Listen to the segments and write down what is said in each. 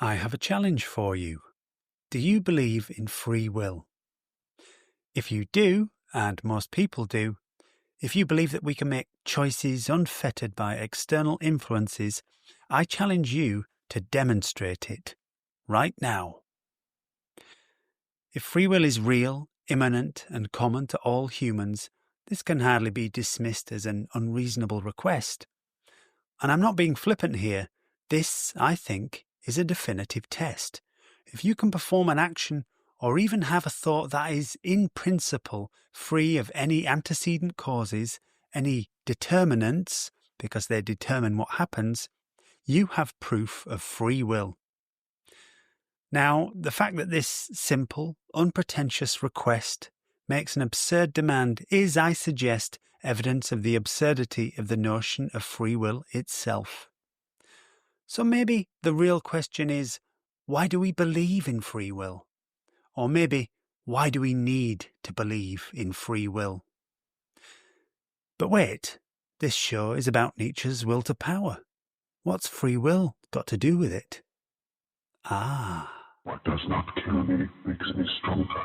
I have a challenge for you. Do you believe in free will? If you do, and most people do, if you believe that we can make choices unfettered by external influences, I challenge you to demonstrate it right now. If free will is real, immanent, and common to all humans, this can hardly be dismissed as an unreasonable request. And I'm not being flippant here. This, I think, is a definitive test. If you can perform an action or even have a thought that is in principle free of any antecedent causes, any determinants, because they determine what happens, you have proof of free will. Now, the fact that this simple, unpretentious request makes an absurd demand is, I suggest, evidence of the absurdity of the notion of free will itself. So maybe the real question is, why do we believe in free will? Or maybe, why do we need to believe in free will? But wait, this show is about Nietzsche's will to power. What's free will got to do with it? What does not kill me makes me stronger.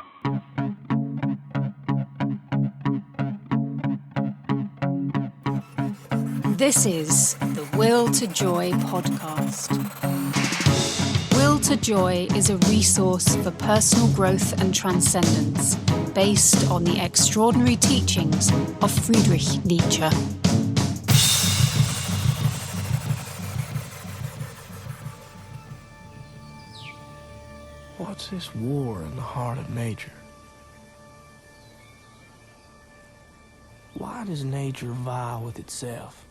This is the Will to Joy podcast. Will to Joy is a resource for personal growth and transcendence based on the extraordinary teachings of Friedrich Nietzsche. What's this war in the heart of nature? Why does nature vie with itself?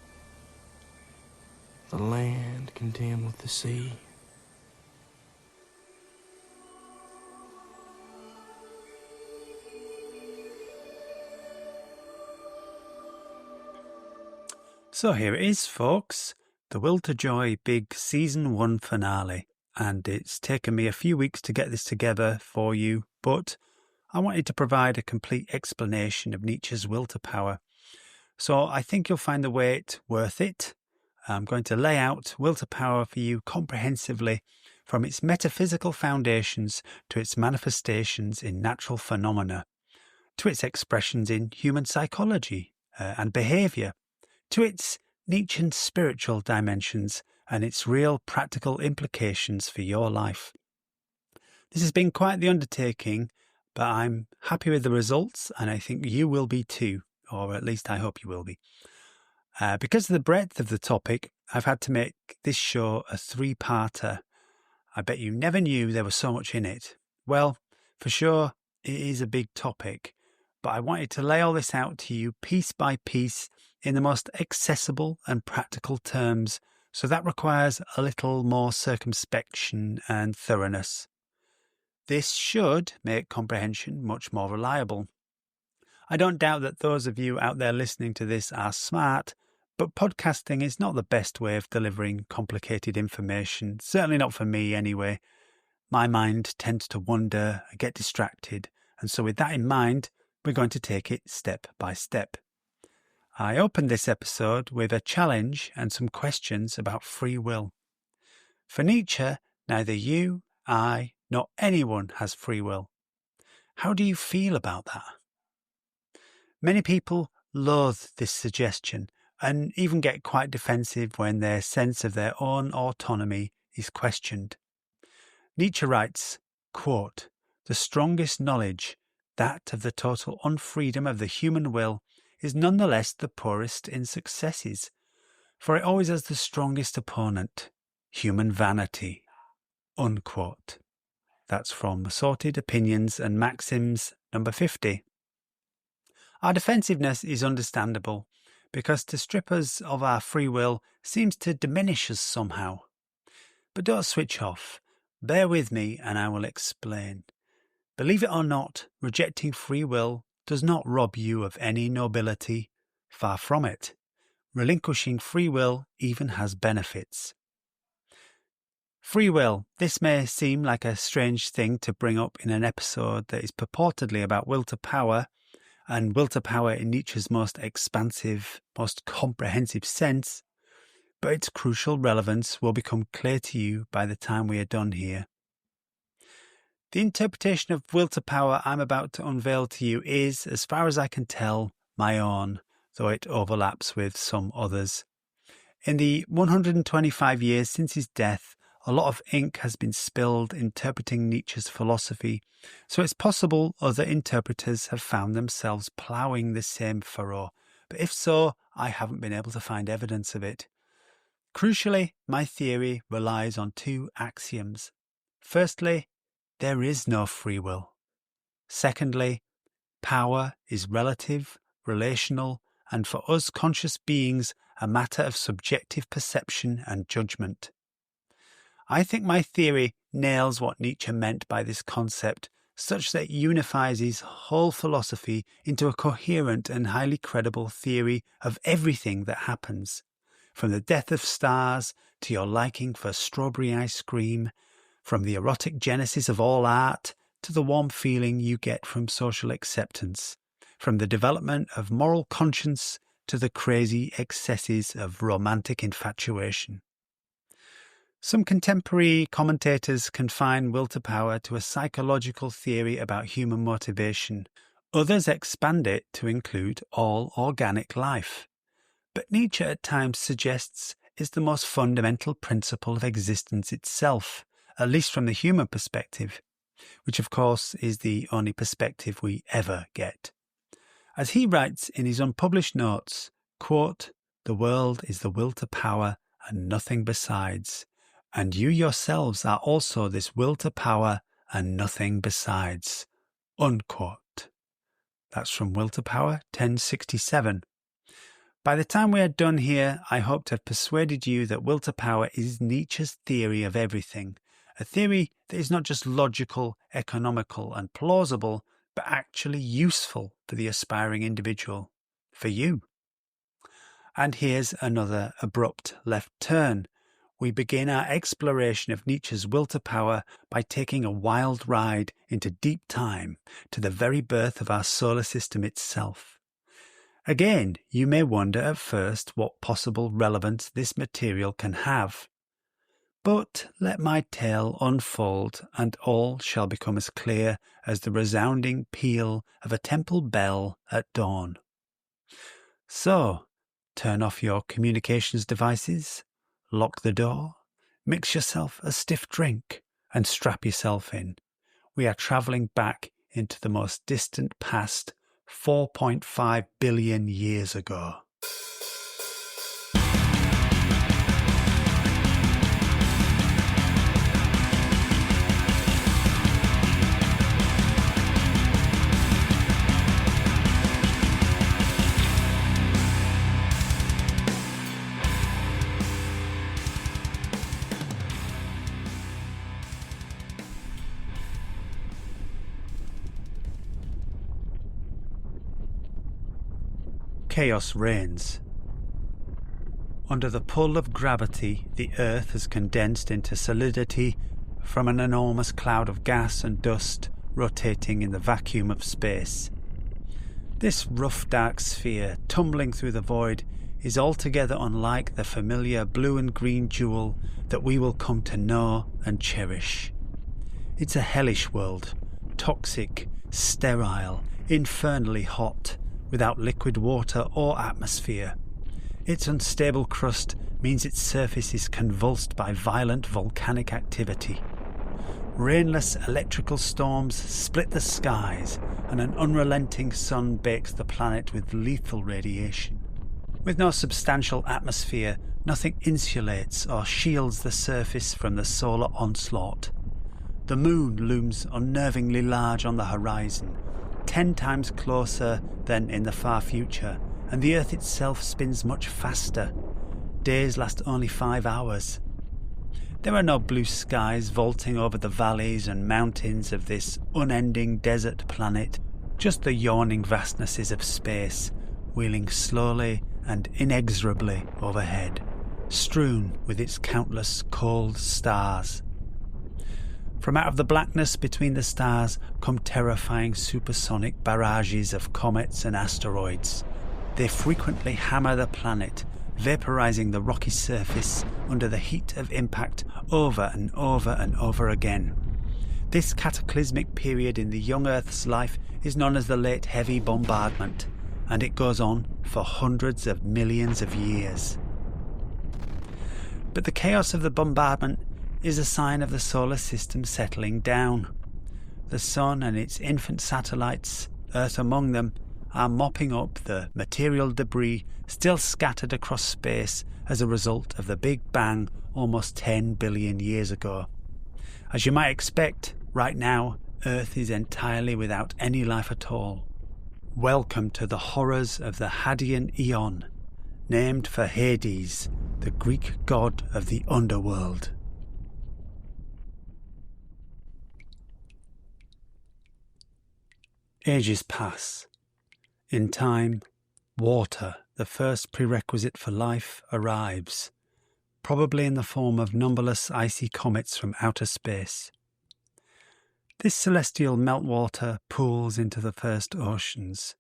The land contend with the sea. So here it is, folks, the Will to Joy big Season 1 finale. And it's taken me a few weeks to get this together for you, but I wanted to provide a complete explanation of Nietzsche's will to power. So I think you'll find the wait worth it. I'm going to lay out will to power for you comprehensively, from its metaphysical foundations to its manifestations in natural phenomena, to its expressions in human psychology and behaviour, to its Nietzschean spiritual dimensions and its real practical implications for your life. This has been quite the undertaking, but I'm happy with the results, and I think you will be too, or at least I hope you will be. Because of the breadth of the topic, I've had to make this show a 3-parter. I bet you never knew there was so much in it. Well, for sure, it is a big topic, but I wanted to lay all this out to you piece by piece in the most accessible and practical terms, so that requires a little more circumspection and thoroughness. This should make comprehension much more reliable. I don't doubt that those of you out there listening to this are smart, but podcasting is not the best way of delivering complicated information, certainly not for me anyway. My mind tends to wander and get distracted, and so with that in mind, we're going to take it step by step. I opened this episode with a challenge and some questions about free will. For Nietzsche, neither you, I, nor anyone has free will. How do you feel about that? Many people loathe this suggestion and even get quite defensive when their sense of their own autonomy is questioned. Nietzsche writes, quote, "The strongest knowledge, that of the total unfreedom of the human will, is nonetheless the poorest in successes, for it always has the strongest opponent, human vanity." Unquote. That's from Assorted Opinions and Maxims, number 50. Our defensiveness is understandable, because to strip us of our free will seems to diminish us somehow. But don't switch off. Bear with me and I will explain. Believe it or not, rejecting free will does not rob you of any nobility. Far from it. Relinquishing free will even has benefits. Free will. This may seem like a strange thing to bring up in an episode that is purportedly about will to power, and will to power in Nietzsche's most expansive, most comprehensive sense. but its crucial relevance will become clear to you by the time we are done here. The interpretation of will to power I'm about to unveil to you is, as far as I can tell, my own, though it overlaps with some others. In the 125 years since his death, a lot of ink has been spilled interpreting Nietzsche's philosophy, so it's possible other interpreters have found themselves ploughing the same furrow, but if so, I haven't been able to find evidence of it. Crucially, my theory relies on two axioms. Firstly, there is no free will. Secondly, power is relative, relational, and for us conscious beings, a matter of subjective perception and judgment. I think my theory nails what Nietzsche meant by this concept, such that it unifies his whole philosophy into a coherent and highly credible theory of everything that happens, from the death of stars to your liking for strawberry ice cream, from the erotic genesis of all art to the warm feeling you get from social acceptance, from the development of moral conscience to the crazy excesses of romantic infatuation. Some contemporary commentators confine will to power to a psychological theory about human motivation. Others expand it to include all organic life. But Nietzsche at times suggests is the most fundamental principle of existence itself, at least from the human perspective, which of course is the only perspective we ever get. As he writes in his unpublished notes, quote, "The world is the will to power and nothing besides, and you yourselves are also this will to power and nothing besides," unquote. That's from Will to Power 1067. By the time we are done here, I hope to have persuaded you that will to power is Nietzsche's theory of everything, a theory that is not just logical, economical and plausible, but actually useful for the aspiring individual, for you. And here's another abrupt left turn. We begin our exploration of Nietzsche's will to power by taking a wild ride into deep time to the very birth of our solar system itself. Again, you may wonder at first what possible relevance this material can have. But let my tale unfold, and all shall become as clear as the resounding peal of a temple bell at dawn. So, turn off your communications devices, lock the door, mix yourself a stiff drink, and strap yourself in. We are travelling back into the most distant past, 4.5 billion years ago. Chaos reigns. Under the pull of gravity, the Earth has condensed into solidity from an enormous cloud of gas and dust rotating in the vacuum of space. This rough, dark sphere tumbling through the void is altogether unlike the familiar blue and green jewel that we will come to know and cherish. It's a hellish world, toxic, sterile, infernally hot, without liquid water or atmosphere. Its unstable crust means its surface is convulsed by violent volcanic activity. Rainless electrical storms split the skies, and an unrelenting sun bakes the planet with lethal radiation. With no substantial atmosphere, nothing insulates or shields the surface from the solar onslaught. The moon looms unnervingly large on the horizon, 10 times closer than in the far future, and the Earth itself spins much faster. Days last only 5 hours. There are no blue skies vaulting over the valleys and mountains of this unending desert planet, just the yawning vastnesses of space, wheeling slowly and inexorably overhead, strewn with its countless cold stars. From out of the blackness between the stars come terrifying supersonic barrages of comets and asteroids. They frequently hammer the planet, vaporizing the rocky surface under the heat of impact over and over and over again. This cataclysmic period in the young Earth's life is known as the Late Heavy Bombardment, and it goes on for hundreds of millions of years. But the chaos of the bombardment is a sign of the solar system settling down. The Sun and its infant satellites, Earth among them, are mopping up the material debris still scattered across space as a result of the Big Bang almost 10 billion years ago. As you might expect, right now, Earth is entirely without any life at all. Welcome to the horrors of the Hadean Aeon, named for Hades, the Greek god of the underworld. Ages pass. In time, water, the first prerequisite for life, arrives, probably in the form of numberless icy comets from outer space. This celestial meltwater pools into the first oceans.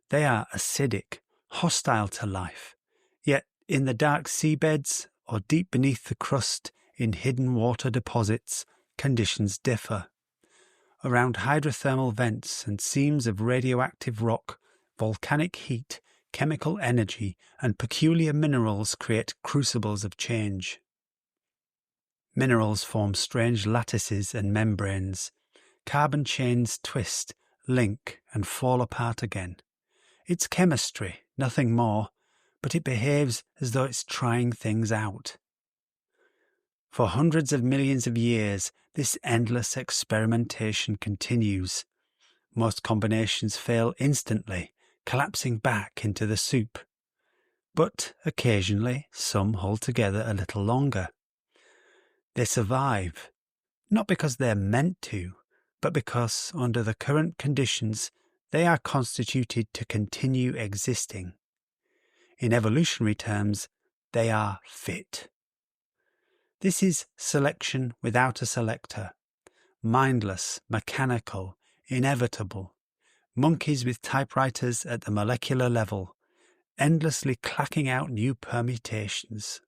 They are acidic, hostile to life, yet in the dark seabeds or deep beneath the crust in hidden water deposits, conditions differ. Around hydrothermal vents and seams of radioactive rock, volcanic heat, chemical energy, and peculiar minerals create crucibles of change. Minerals form strange lattices and membranes. Carbon chains twist, link, and fall apart again. It's chemistry, nothing more, but it behaves as though it's trying things out. For hundreds of millions of years, this endless experimentation continues. Most combinations fail instantly, collapsing back into the soup. But occasionally, some hold together a little longer. They survive, not because they're meant to, but because, under the current conditions, they are constituted to continue existing. In evolutionary terms, they are fit. This is selection without a selector, mindless, mechanical, inevitable, monkeys with typewriters at the molecular level, endlessly clacking out new permutations.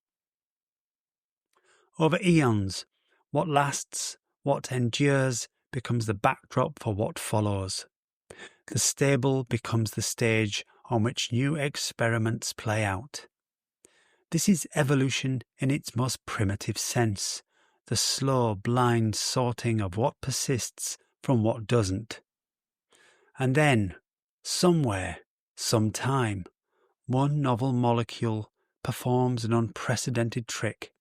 Over eons, what lasts, what endures, becomes the backdrop for what follows. The stable becomes the stage on which new experiments play out. This is evolution in its most primitive sense, the slow, blind sorting of what persists from what doesn't. And then, somewhere, sometime, one novel molecule performs an unprecedented trick.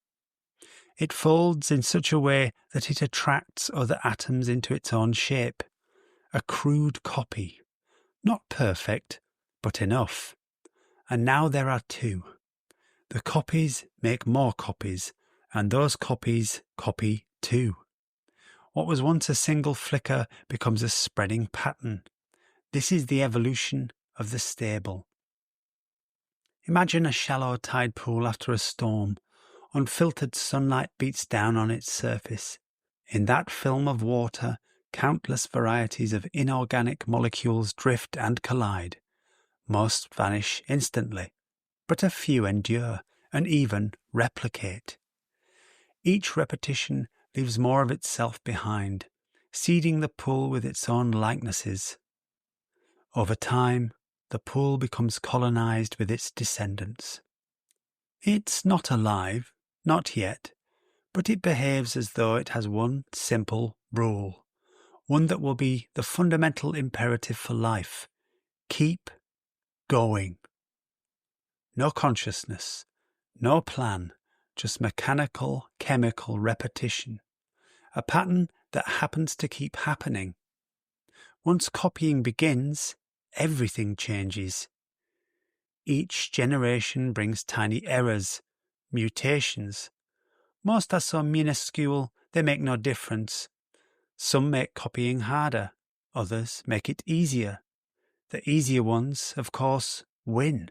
It folds in such a way that it attracts other atoms into its own shape. A crude copy. Not perfect, but enough. And now there are two. The copies make more copies, and those copies copy too. What was once a single flicker becomes a spreading pattern. This is the evolution of the stable. Imagine a shallow tide pool after a storm. Unfiltered sunlight beats down on its surface. In that film of water, countless varieties of inorganic molecules drift and collide. Most vanish instantly, but a few endure and even replicate. Each repetition leaves more of itself behind, seeding the pool with its own likenesses. Over time, the pool becomes colonized with its descendants. It's not alive, not yet, but it behaves as though it has one simple rule, one that will be the fundamental imperative for life. Keep going. No consciousness, no plan, just mechanical, chemical repetition. A pattern that happens to keep happening. Once copying begins, everything changes. Each generation brings tiny errors, mutations. Most are so minuscule they make no difference. Some make copying harder, others make it easier. The easier ones, of course, win,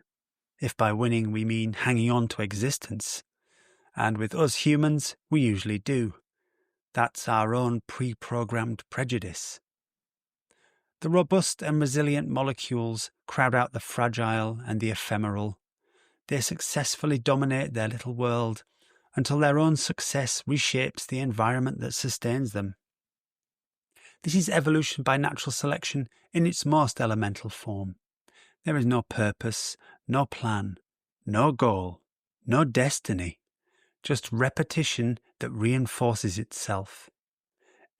if by winning we mean hanging on to existence. And with us humans, we usually do. That's our own pre-programmed prejudice. The robust and resilient molecules crowd out the fragile and the ephemeral. they successfully dominate their little world until their own success reshapes the environment that sustains them. This is evolution by natural selection in its most elemental form. There is no purpose, no plan, no goal, no destiny, just repetition that reinforces itself.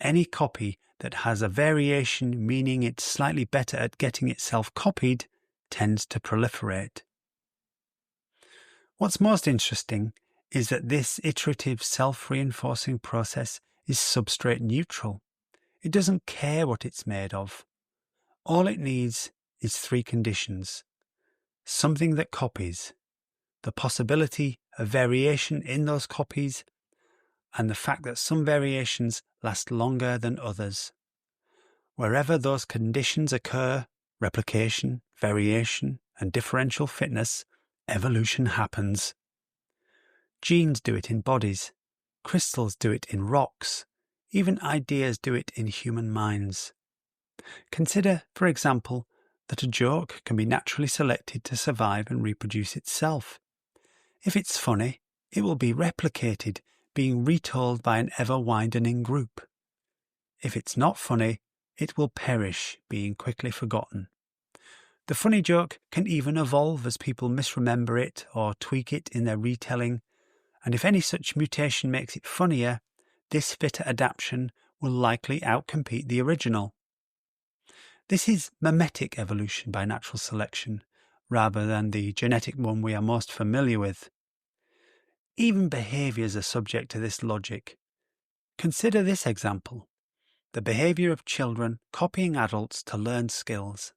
Any copy that has a variation meaning it's slightly better at getting itself copied tends to proliferate. What's most interesting is that this iterative self-reinforcing process is substrate neutral. It doesn't care what it's made of. All it needs is three conditions: something that copies, the possibility of variation in those copies, and the fact that some variations last longer than others. Wherever those conditions occur, replication, variation, and differential fitness, evolution happens. Genes do it in bodies, crystals do it in rocks, even ideas do it in human minds. Consider, for example, that a joke can be naturally selected to survive and reproduce itself. If it's funny, it will be replicated, being retold by an ever-widening group. If it's not funny, it will perish, being quickly forgotten. The funny joke can even evolve as people misremember it or tweak it in their retelling, and if any such mutation makes it funnier, this fitter adaptation will likely outcompete the original. This is mimetic evolution by natural selection, rather than the genetic one we are most familiar with. Even behaviours are subject to this logic. Consider this example: the behaviour of children copying adults to learn skills.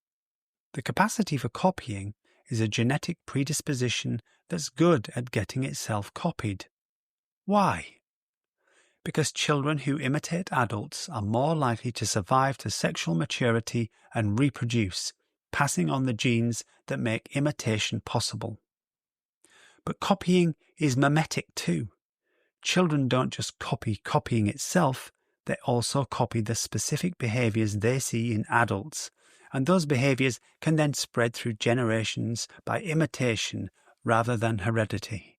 The capacity for copying is a genetic predisposition that's good at getting itself copied. Why? Because children who imitate adults are more likely to survive to sexual maturity and reproduce, passing on the genes that make imitation possible. But copying is mimetic too. Children don't just copy copying itself, they also copy the specific behaviours they see in adults, and those behaviours can then spread through generations by imitation rather than heredity.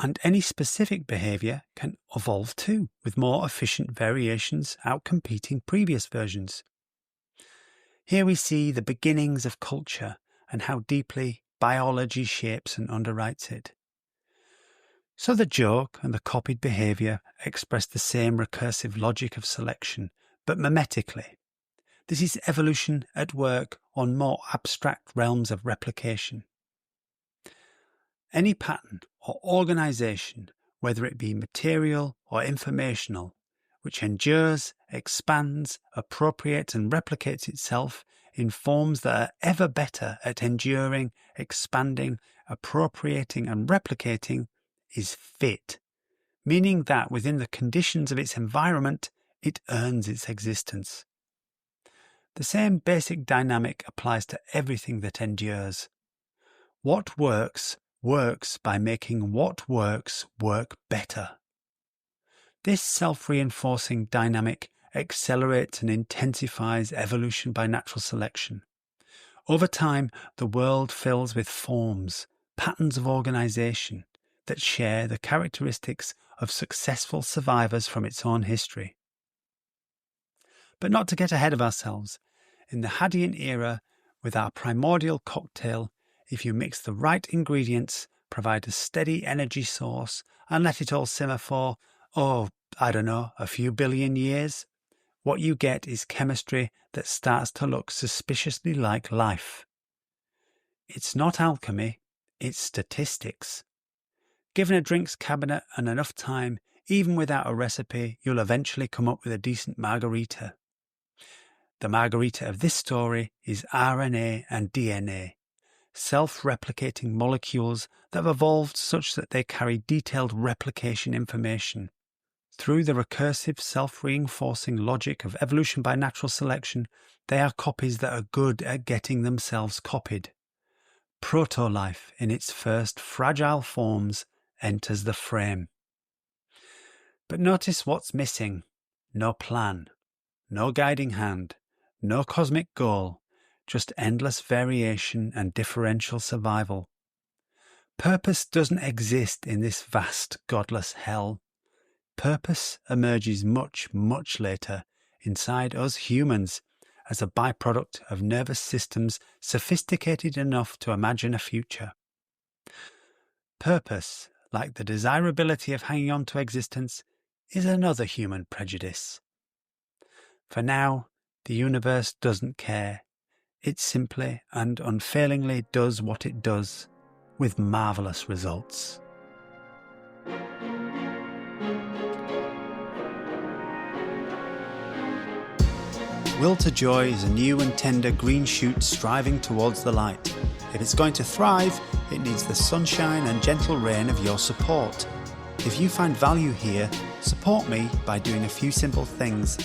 And any specific behaviour can evolve too, with more efficient variations outcompeting previous versions. Here we see the beginnings of culture and how deeply biology shapes and underwrites it. So the joke and the copied behaviour express the same recursive logic of selection, but mimetically. This is evolution at work on more abstract realms of replication. Any pattern or organisation, whether it be material or informational, which endures, expands, appropriates and replicates itself in forms that are ever better at enduring, expanding, appropriating and replicating, is fit, meaning that within the conditions of its environment, it earns its existence. The same basic dynamic applies to everything that endures. What works by making what works work better. This self-reinforcing dynamic accelerates and intensifies evolution by natural selection. Over time, the world fills with forms, patterns of organisation that share the characteristics of successful survivors from its own history. But not to get ahead of ourselves, in the Hadean era, with our primordial cocktail, if you mix the right ingredients, provide a steady energy source, and let it all simmer for, a few billion years, what you get is chemistry that starts to look suspiciously like life. It's not alchemy, it's statistics. Given a drinks cabinet and enough time, even without a recipe, you'll eventually come up with a decent margarita. The margarita of this story is RNA and DNA, self-replicating molecules that have evolved such that they carry detailed replication information. Through the recursive self-reinforcing logic of evolution by natural selection, they are copies that are good at getting themselves copied. Proto-life in its first fragile forms enters the frame. But notice what's missing. No plan, no guiding hand, no cosmic goal, just endless variation and differential survival. Purpose doesn't exist in this vast, godless hell. Purpose emerges much, much later inside us humans as a byproduct of nervous systems sophisticated enough to imagine a future. Purpose, like the desirability of hanging on to existence, is another human prejudice. For now, the universe doesn't care. It simply and unfailingly does what it does, with marvellous results. Will to Joy is a new and tender green shoot striving towards the light. If it's going to thrive, it needs the sunshine and gentle rain of your support. If you find value here, support me by doing a few simple things.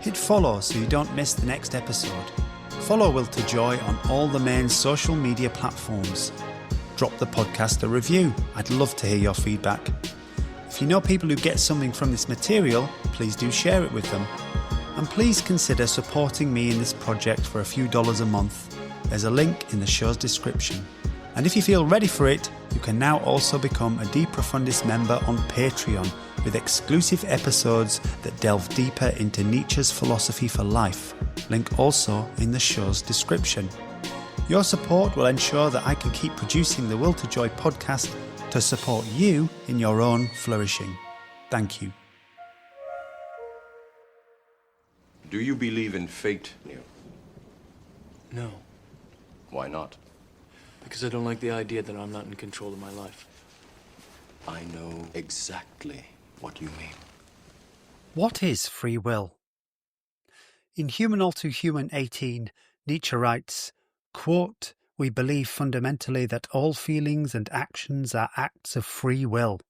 Hit follow so you don't miss the next episode. Follow Will to Joy on all the main social media platforms. Drop the podcast a review. I'd love to hear your feedback. If you know people who get something from this material, please do share it with them. And please consider supporting me in this project for a few dollars a month. There's a link in the show's description. And if you feel ready for it, you can now also become a De Profundis member on Patreon with exclusive episodes that delve deeper into Nietzsche's philosophy for life. Link also in the show's description. Your support will ensure that I can keep producing the Will to Joy podcast to support you in your own flourishing. Thank you. Do you believe in fate, Neil? No, Why not? because I don't like the idea that I'm not in control of my life. I know exactly what you mean. What is free will? In Human All Too Human 18, Nietzsche writes, quote, "We believe fundamentally that all feelings and actions are acts of free will.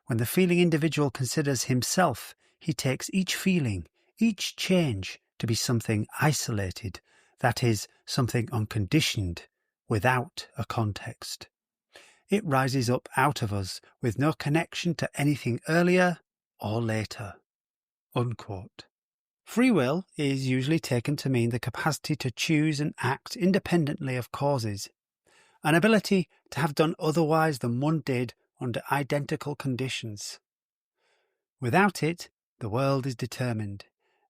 When the feeling individual considers himself, he takes each feeling, each change, to be something isolated, that is, something unconditioned, without a context. It rises up out of us with no connection to anything earlier or later." Unquote. Free will is usually taken to mean the capacity to choose and act independently of causes, an ability to have done otherwise than one did under identical conditions. Without it, the world is determined.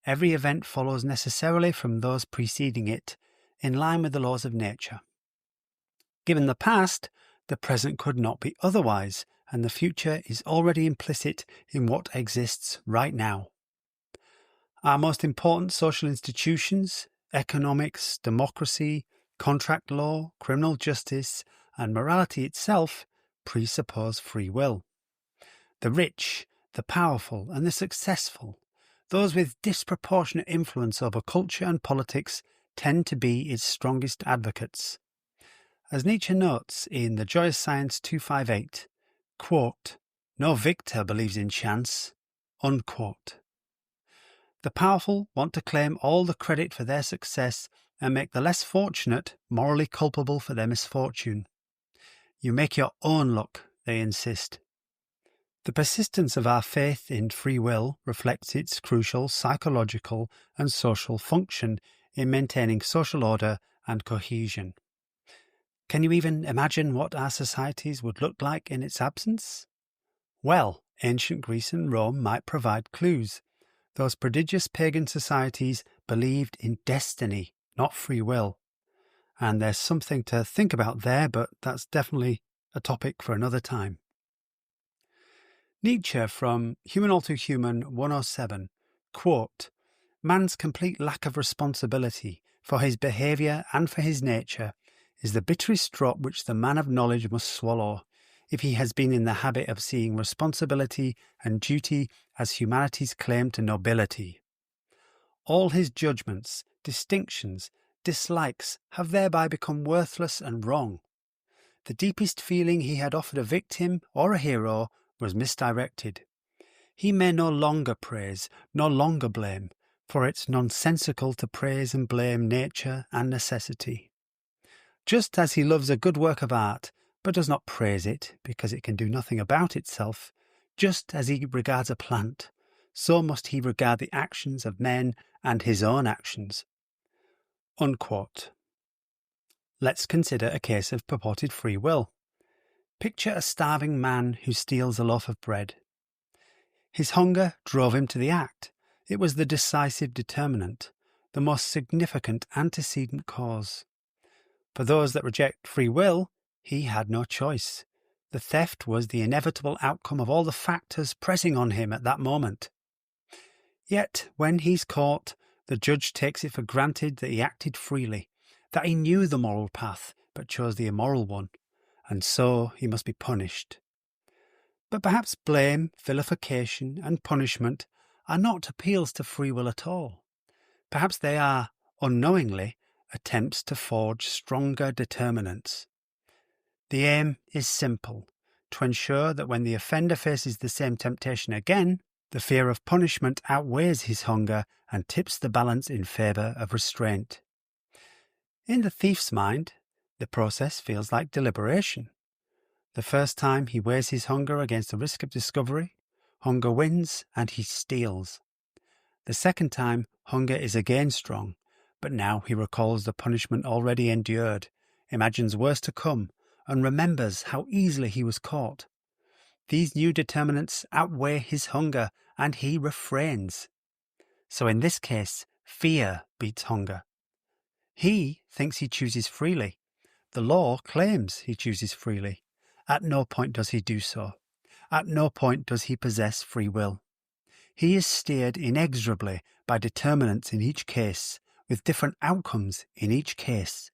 Every event follows necessarily from those preceding it, in line with the laws of nature. Given the past, the present could not be otherwise, and the future is already implicit in what exists right now. Our most important social institutions, economics, democracy, contract law, criminal justice, and morality itself, presuppose free will. The rich, the powerful, and the successful, those with disproportionate influence over culture and politics, tend to be its strongest advocates. As Nietzsche notes in The Joyous Science 258, quote, "No victor believes in chance," unquote. The powerful want to claim all the credit for their success and make the less fortunate morally culpable for their misfortune. You make your own luck, they insist. The persistence of our faith in free will reflects its crucial psychological and social function in maintaining social order and cohesion. Can you even imagine what our societies would look like in its absence? Well, ancient Greece and Rome might provide clues. Those prodigious pagan societies believed in destiny, not free will. And there's something to think about there, but that's definitely a topic for another time. Nietzsche from Human All Too Human 107, quote, "Man's complete lack of responsibility for his behaviour and for his nature is the bitterest drop which the man of knowledge must swallow, if he has been in the habit of seeing responsibility and duty as humanity's claim to nobility. All his judgments, distinctions, dislikes have thereby become worthless and wrong. The deepest feeling he had offered a victim or a hero was misdirected. He may no longer praise, no longer blame, for it's nonsensical to praise and blame nature and necessity. Just as he loves a good work of art, but does not praise it because it can do nothing about itself, just as he regards a plant, so must he regard the actions of men and his own actions." Unquote. Let's consider a case of purported free will. Picture a starving man who steals a loaf of bread. His hunger drove him to the act. It was the decisive determinant, the most significant antecedent cause. For those that reject free will, he had no choice. The theft was the inevitable outcome of all the factors pressing on him at that moment. Yet, when he's caught, the judge takes it for granted that he acted freely, that he knew the moral path but chose the immoral one, and so he must be punished. But perhaps blame, vilification, and punishment are not appeals to free will at all. Perhaps they are, unknowingly, attempts to forge stronger determinants. The aim is simple: to ensure that when the offender faces the same temptation again, the fear of punishment outweighs his hunger and tips the balance in favour of restraint. In the thief's mind, the process feels like deliberation. The first time he weighs his hunger against the risk of discovery, hunger wins and he steals. The second time, hunger is again strong, but now he recalls the punishment already endured, imagines worse to come, and remembers how easily he was caught. These new determinants outweigh his hunger, and he refrains. So in this case, fear beats hunger. He thinks he chooses freely. The law claims he chooses freely. At no point does he do so. At no point does he possess free will. He is steered inexorably by determinants in each case, with different outcomes in each case.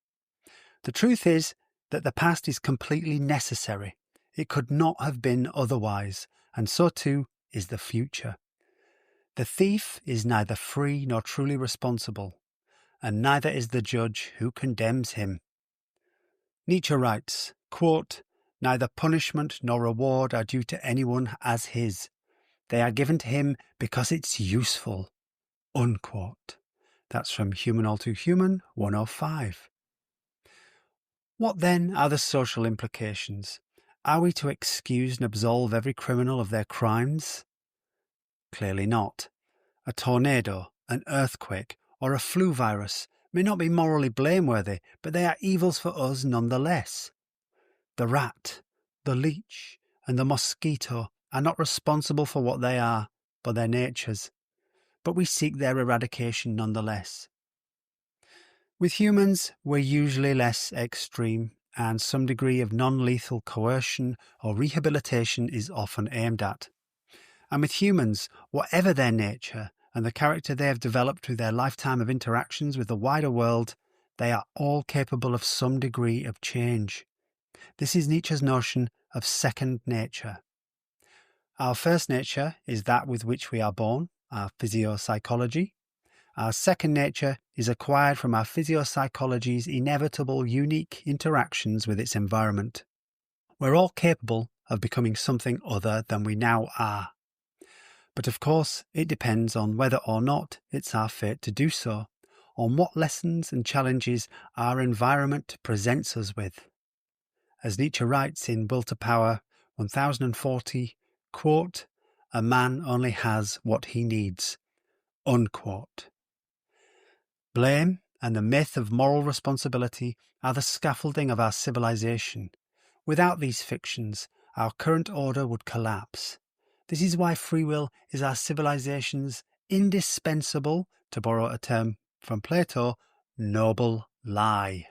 The truth is that the past is completely necessary. It could not have been otherwise, and so too is the future. The thief is neither free nor truly responsible, and neither is the judge who condemns him. Nietzsche writes, quote, "Neither punishment nor reward are due to anyone as his. They are given to him because it's useful." Unquote. That's from Human All Too Human 105. What then are the social implications? Are we to excuse and absolve every criminal of their crimes? Clearly not. A tornado, an earthquake, or a flu virus may not be morally blameworthy, but they are evils for us nonetheless. The rat, the leech, and the mosquito are not responsible for what they are, but their natures. But we seek their eradication nonetheless. With humans, we're usually less extreme, and some degree of non-lethal coercion or rehabilitation is often aimed at. And with humans, whatever their nature and the character they have developed through their lifetime of interactions with the wider world, they are all capable of some degree of change. This is Nietzsche's notion of second nature. Our first nature is that with which we are born, our physiopsychology. Our second nature is acquired from our physiopsychology's inevitable unique interactions with its environment. We're all capable of becoming something other than we now are. But of course, it depends on whether or not it's our fate to do so, on what lessons and challenges our environment presents us with. As Nietzsche writes in Will to Power 1040, quote, "A man only has what he needs," unquote. Blame and the myth of moral responsibility are the scaffolding of our civilization. Without these fictions, our current order would collapse. This is why free will is our civilization's indispensable, to borrow a term from Plato, noble lie.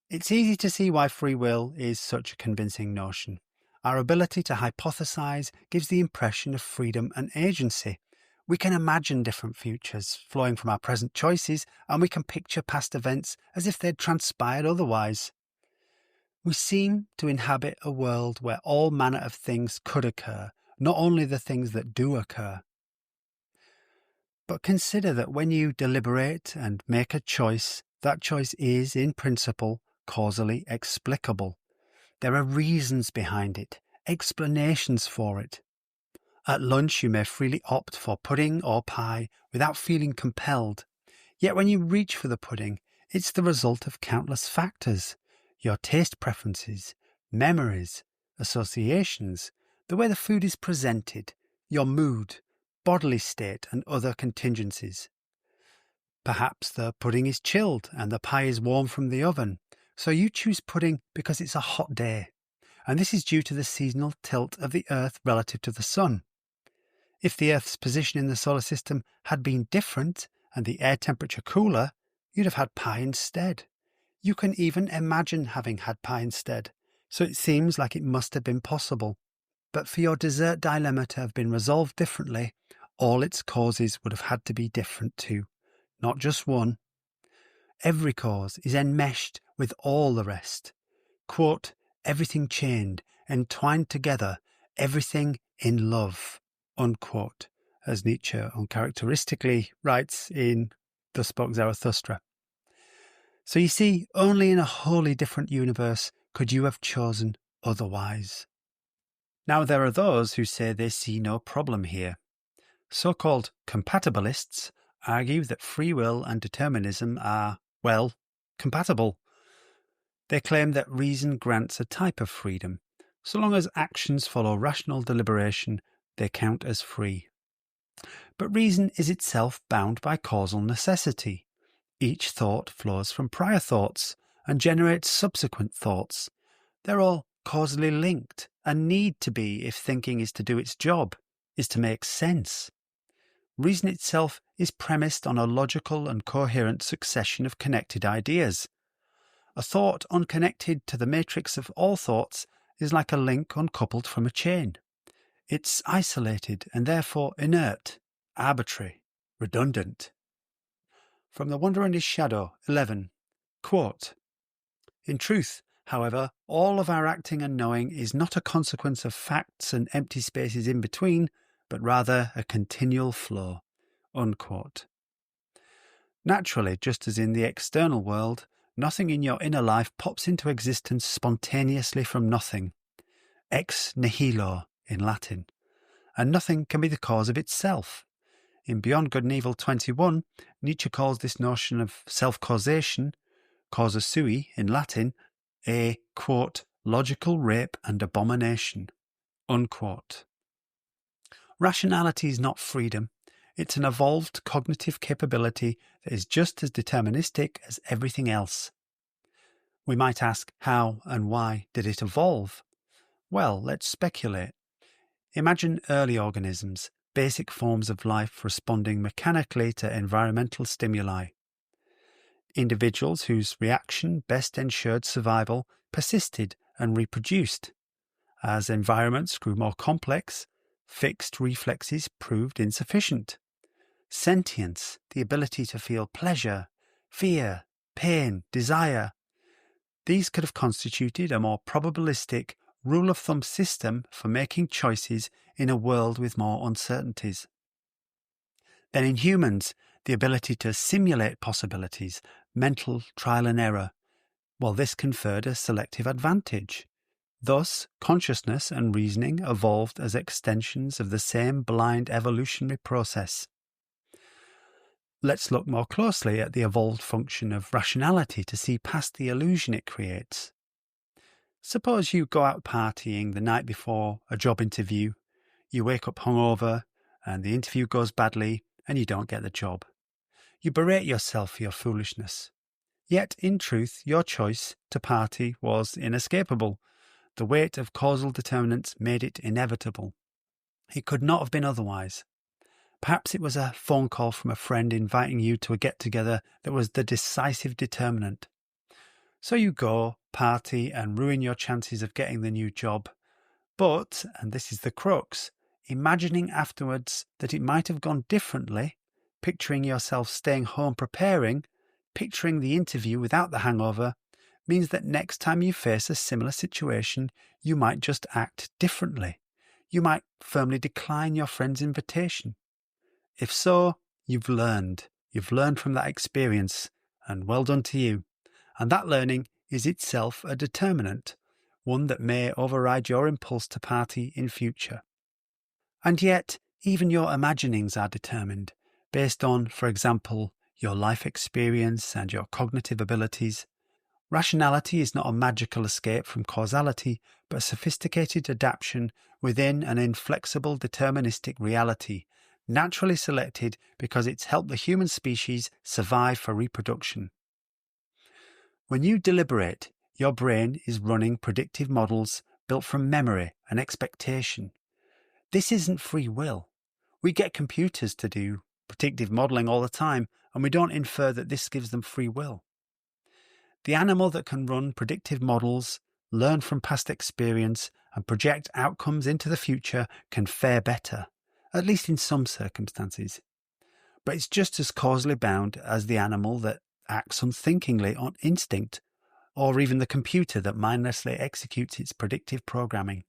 It's easy to see why free will is such a convincing notion. Our ability to hypothesize gives the impression of freedom and agency. We can imagine different futures flowing from our present choices, and we can picture past events as if they'd transpired otherwise. We seem to inhabit a world where all manner of things could occur, not only the things that do occur. But consider that when you deliberate and make a choice, that choice is, in principle, causally explicable. There are reasons behind it, explanations for it. At lunch you may freely opt for pudding or pie without feeling compelled. Yet when you reach for the pudding, it's the result of countless factors. Your taste preferences, memories, associations, the way the food is presented, your mood, bodily state and other contingencies. Perhaps the pudding is chilled and the pie is warm from the oven, So you choose pudding because it's a hot day, and this is due to the seasonal tilt of the Earth relative to the Sun. If the Earth's position in the solar system had been different and the air temperature cooler, you'd have had pie instead. You can even imagine having had pie instead, so it seems like it must have been possible. But for your dessert dilemma to have been resolved differently, all its causes would have had to be different too, not just one. Every cause is enmeshed with all the rest. Quote, everything chained, entwined together, everything in love, unquote, as Nietzsche uncharacteristically writes in Thus Spoke Zarathustra. So you see, only in a wholly different universe could you have chosen otherwise. Now there are those who say they see no problem here. So-called compatibilists argue that free will and determinism are, well, compatible. They claim that reason grants a type of freedom. So long as actions follow rational deliberation, they count as free. But reason is itself bound by causal necessity. Each thought flows from prior thoughts and generates subsequent thoughts. They're all causally linked and need to be if thinking is to do its job, is to make sense. Reason itself is premised on a logical and coherent succession of connected ideas. A thought unconnected to the matrix of all thoughts is like a link uncoupled from a chain. It's isolated and therefore inert, arbitrary, redundant. From The Wanderer and His Shadow, 11, quote, in truth, however, all of our acting and knowing is not a consequence of facts and empty spaces in between, but rather a continual flow, unquote. Naturally, just as in the external world, nothing in your inner life pops into existence spontaneously from nothing, ex nihilo in Latin, and nothing can be the cause of itself. In Beyond Good and Evil 21, Nietzsche calls this notion of self-causation, causa sui in Latin, a, quote, logical rape and abomination, unquote. Rationality is not freedom. It's an evolved cognitive capability that is just as deterministic as everything else. We might ask, how and why did it evolve? Well, let's speculate. Imagine early organisms, basic forms of life responding mechanically to environmental stimuli. Individuals whose reaction best ensured survival persisted and reproduced. As environments grew more complex, fixed reflexes proved insufficient. Sentience, the ability to feel pleasure, fear, pain, desire, these could have constituted a more probabilistic rule-of-thumb system for making choices in a world with more uncertainties. Then in humans, the ability to simulate possibilities, mental trial and error, well, this conferred a selective advantage. Thus, consciousness and reasoning evolved as extensions of the same blind evolutionary process. Let's look more closely at the evolved function of rationality to see past the illusion it creates. Suppose you go out partying the night before a job interview, you wake up hungover, and the interview goes badly, and you don't get the job. You berate yourself for your foolishness. Yet, in truth, your choice to party was inescapable. The weight of causal determinants made it inevitable. It could not have been otherwise. Perhaps it was a phone call from a friend inviting you to a get-together that was the decisive determinant. So you go, party, and ruin your chances of getting the new job. But, and this is the crux, imagining afterwards that it might have gone differently, picturing yourself staying home preparing, picturing the interview without the hangover, means that next time you face a similar situation, you might just act differently. You might firmly decline your friend's invitation. If so, you've learned. You've learned from that experience, and well done to you. And that learning is itself a determinant, one that may override your impulse to party in future. And yet, even your imaginings are determined, based on, for example, your life experience and your cognitive abilities. Rationality is not a magical escape from causality, but a sophisticated adaptation within an inflexible deterministic reality, naturally selected because it's helped the human species survive for reproduction. When you deliberate, Your brain is running predictive models built from memory and expectation. This isn't free will. We get computers to do predictive modeling all the time, and we don't infer that this gives them free will. The animal that can run predictive models, learn from past experience, and project outcomes into the future can fare better, at least in some circumstances. But it's just as causally bound as the animal that acts unthinkingly on instinct, or even the computer that mindlessly executes its predictive programming.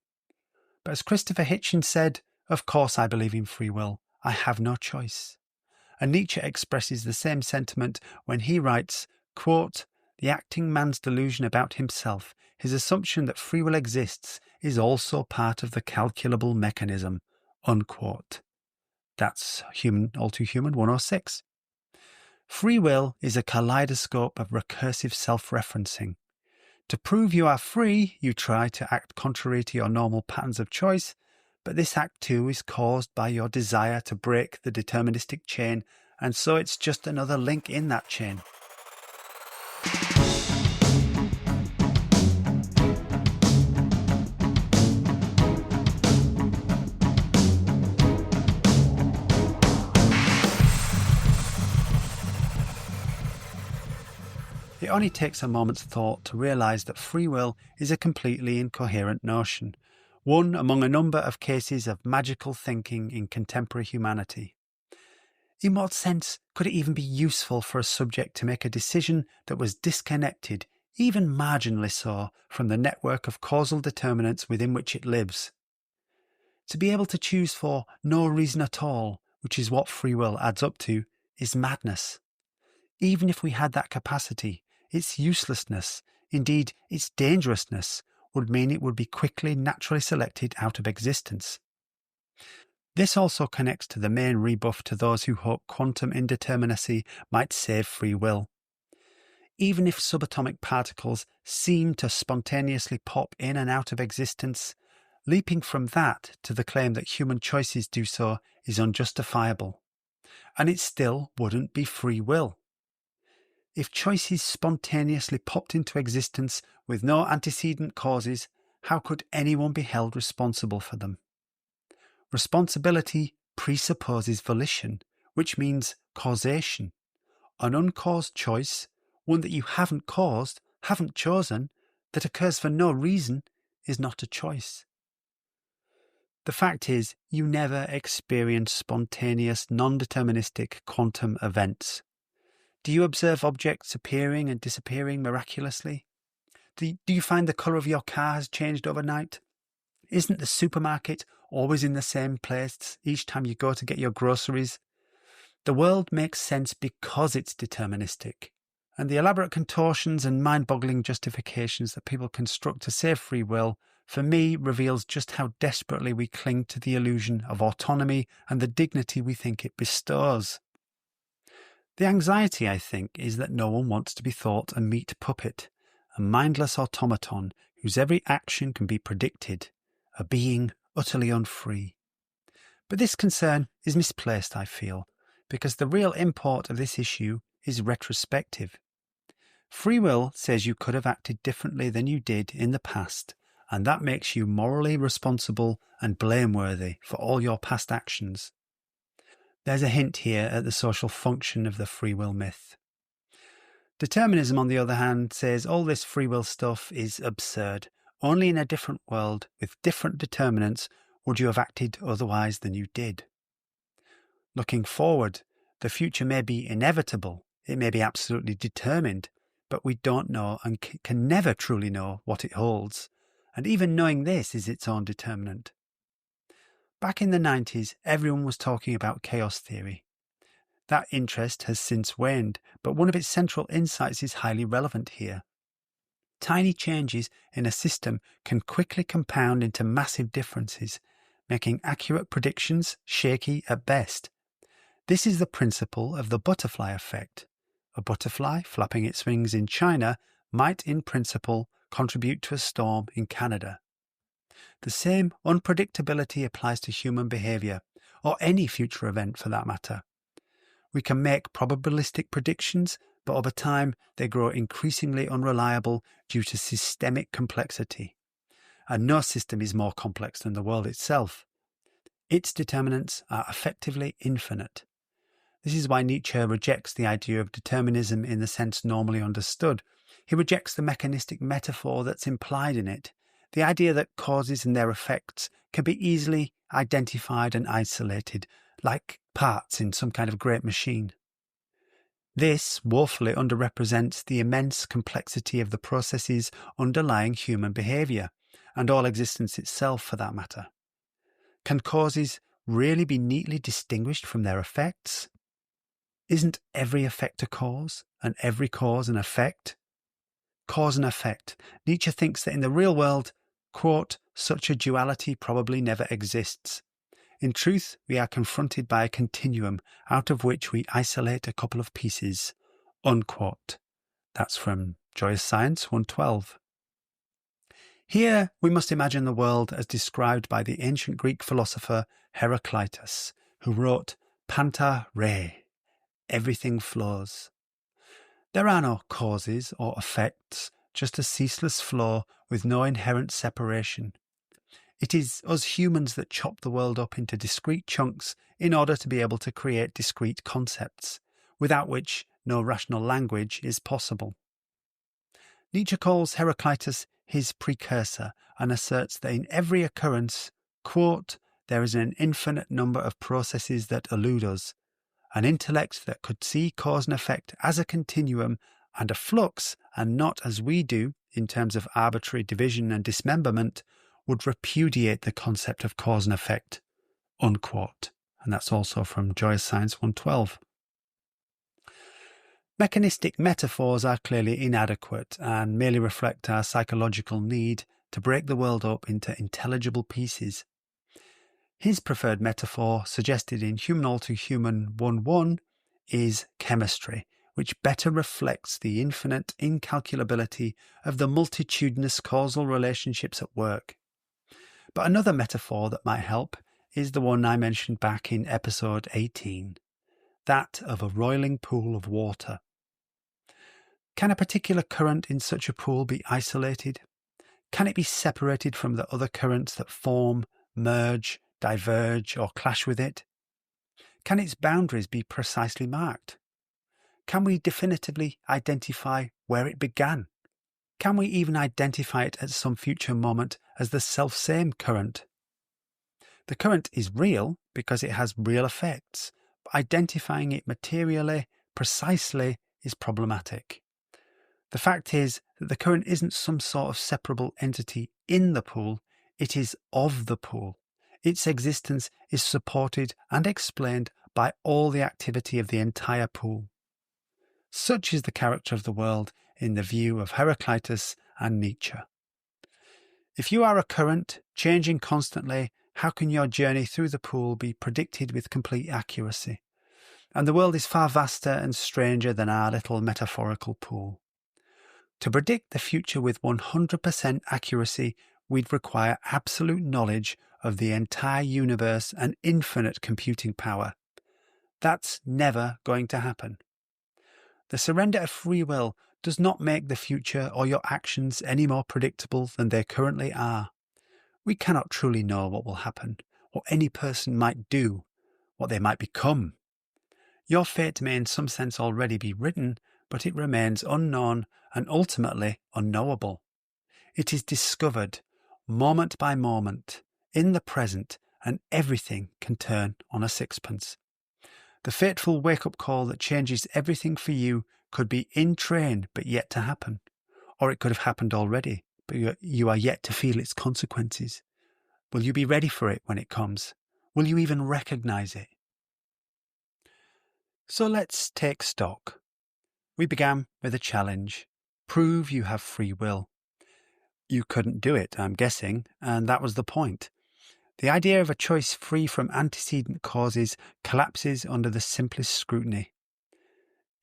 But as Christopher Hitchens said, "Of course I believe in free will. I have no choice." And Nietzsche expresses the same sentiment when he writes, quote, "The acting man's delusion about himself, his assumption that free will exists, is also part of the calculable mechanism," unquote. That's All Too Human 106. Free will is a kaleidoscope of recursive self-referencing. To prove you are free, you try to act contrary to your normal patterns of choice, but this act too is caused by your desire to break the deterministic chain, and so it's just another link in that chain. It only takes a moment's thought to realise that free will is a completely incoherent notion, one among a number of cases of magical thinking in contemporary humanity. In what sense could it even be useful for a subject to make a decision that was disconnected, even marginally so, from the network of causal determinants within which it lives? To be able to choose for no reason at all, which is what free will adds up to, is madness. Even if we had that capacity, its uselessness, indeed its dangerousness, would mean it would be quickly naturally selected out of existence. This also connects to the main rebuff to those who hope quantum indeterminacy might save free will. Even if subatomic particles seem to spontaneously pop in and out of existence, leaping from that to the claim that human choices do so is unjustifiable. And it still wouldn't be free will. If choices spontaneously popped into existence with no antecedent causes, how could anyone be held responsible for them? Responsibility presupposes volition, which means causation. An uncaused choice, one that you haven't caused, haven't chosen, that occurs for no reason, is not a choice. The fact is, you never experience spontaneous, non-deterministic quantum events. Do you observe objects appearing and disappearing miraculously? Do you find the colour of your car has changed overnight? Isn't the supermarket always in the same place each time you go to get your groceries? The world makes sense because it's deterministic, and the elaborate contortions and mind-boggling justifications that people construct to save free will, for me, reveals just how desperately we cling to the illusion of autonomy and the dignity we think it bestows. The anxiety, I think, is that no one wants to be thought a meat puppet, a mindless automaton whose every action can be predicted, a being utterly unfree. But this concern is misplaced, I feel, because the real import of this issue is retrospective. Free will says you could have acted differently than you did in the past, and that makes you morally responsible and blameworthy for all your past actions. There's a hint here at the social function of the free will myth. Determinism, on the other hand, says all this free will stuff is absurd. Only in a different world, with different determinants, would you have acted otherwise than you did. Looking forward, the future may be inevitable, it may be absolutely determined, but we don't know and can never truly know what it holds. And even knowing this is its own determinant. Back in the 90s, everyone was talking about chaos theory. That interest has since waned, but one of its central insights is highly relevant here. Tiny changes in a system can quickly compound into massive differences, making accurate predictions shaky at best. This is the principle of the butterfly effect. A butterfly flapping its wings in China might, in principle, contribute to a storm in Canada. The same unpredictability applies to human behaviour, or any future event for that matter. We can make probabilistic predictions, but over time they grow increasingly unreliable due to systemic complexity. And no system is more complex than the world itself. Its determinants are effectively infinite. This is why Nietzsche rejects the idea of determinism in the sense normally understood. He rejects the mechanistic metaphor that's implied in it, the idea that causes and their effects can be easily identified and isolated, like parts in some kind of great machine. This woefully underrepresents the immense complexity of the processes underlying human behaviour, and all existence itself for that matter. Can causes really be neatly distinguished from their effects? Isn't every effect a cause, and every cause an effect? Cause and effect. Nietzsche thinks that in the real world, quote, such a duality probably never exists. In truth, we are confronted by a continuum out of which we isolate a couple of pieces, unquote. That's from Joyous Science 112. Here we must imagine the world as described by the ancient Greek philosopher Heraclitus, who wrote Panta Rhei, everything flows. There are no causes or effects, just a ceaseless flow with no inherent separation. It is us humans that chop the world up into discrete chunks in order to be able to create discrete concepts, without which no rational language is possible. Nietzsche calls Heraclitus his precursor and asserts that in every occurrence, quote, there is an infinite number of processes that elude us. An intellect that could see cause and effect as a continuum and a flux, and not as we do in terms of arbitrary division and dismemberment, would repudiate the concept of cause and effect, unquote. And that's also from Joyous Science 112. Mechanistic metaphors are clearly inadequate and merely reflect our psychological need to break the world up into intelligible pieces. His preferred metaphor, suggested in Human All Too Human 1.1, is chemistry, which better reflects the infinite incalculability of the multitudinous causal relationships at work. But another metaphor that might help is the one I mentioned back in episode 18, that of a roiling pool of water. Can a particular current in such a pool be isolated? Can it be separated from the other currents that form, merge, diverge, or clash with it? Can its boundaries be precisely marked? Can we definitively identify where it began? Can we even identify it at some future moment as the selfsame current? The current is real because it has real effects, but identifying it materially, precisely, is problematic. The fact is that the current isn't some sort of separable entity in the pool, it is of the pool. Its existence is supported and explained by all the activity of the entire pool. Such is the character of the world in the view of Heraclitus and Nietzsche. If you are a current, changing constantly, how can your journey through the pool be predicted with complete accuracy? And the world is far vaster and stranger than our little metaphorical pool. To predict the future with 100% accuracy, we'd require absolute knowledge of the entire universe and infinite computing power. That's never going to happen. The surrender of free will does not make the future or your actions any more predictable than they currently are. We cannot truly know what will happen, what any person might do, what they might become. Your fate may in some sense already be written, but it remains unknown and ultimately unknowable. It is discovered, moment by moment, in the present, and everything can turn on a sixpence. The fateful wake-up call that changes everything for you could be in train but yet to happen, or it could have happened already, but you are yet to feel its consequences. Will you be ready for it when it comes? Will you even recognize it? So let's take stock. We began with a challenge. Prove you have free will. You couldn't do it, I'm guessing, and that was the point. The idea of a choice free from antecedent causes collapses under the simplest scrutiny.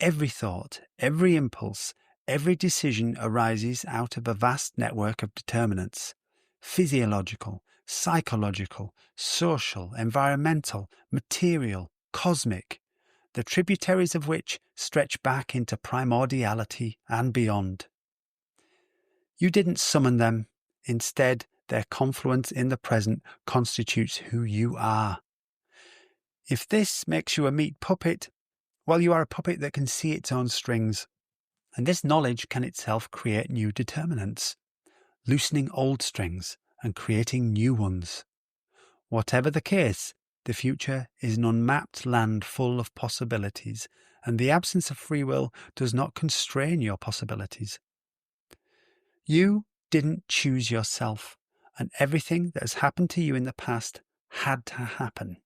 Every thought, every impulse, every decision arises out of a vast network of determinants. Physiological, psychological, social, environmental, material, cosmic. the tributaries of which stretch back into primordiality and beyond. You didn't summon them. Instead, their confluence in the present constitutes who you are. If this makes you a meat puppet, well, you are a puppet that can see its own strings. And this knowledge can itself create new determinants, loosening old strings and creating new ones. Whatever the case, the future is an unmapped land full of possibilities, and the absence of free will does not constrain your possibilities. You didn't choose yourself, and everything that has happened to you in the past had to happen.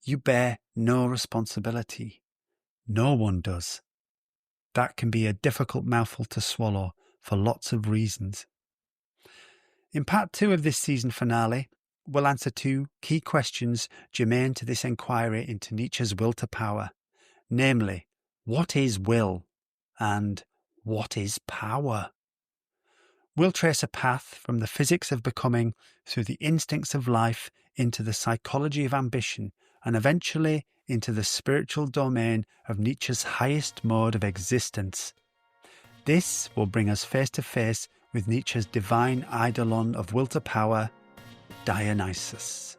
You bear no responsibility. No one does. That can be a difficult mouthful to swallow for lots of reasons. In part 2 of this season finale, we'll answer 2 key questions germane to this inquiry into Nietzsche's will to power, namely, what is will and what is power? We'll trace a path from the physics of becoming through the instincts of life into the psychology of ambition and eventually into the spiritual domain of Nietzsche's highest mode of existence. This will bring us face to face with Nietzsche's divine eidolon of will to power, Dionysus.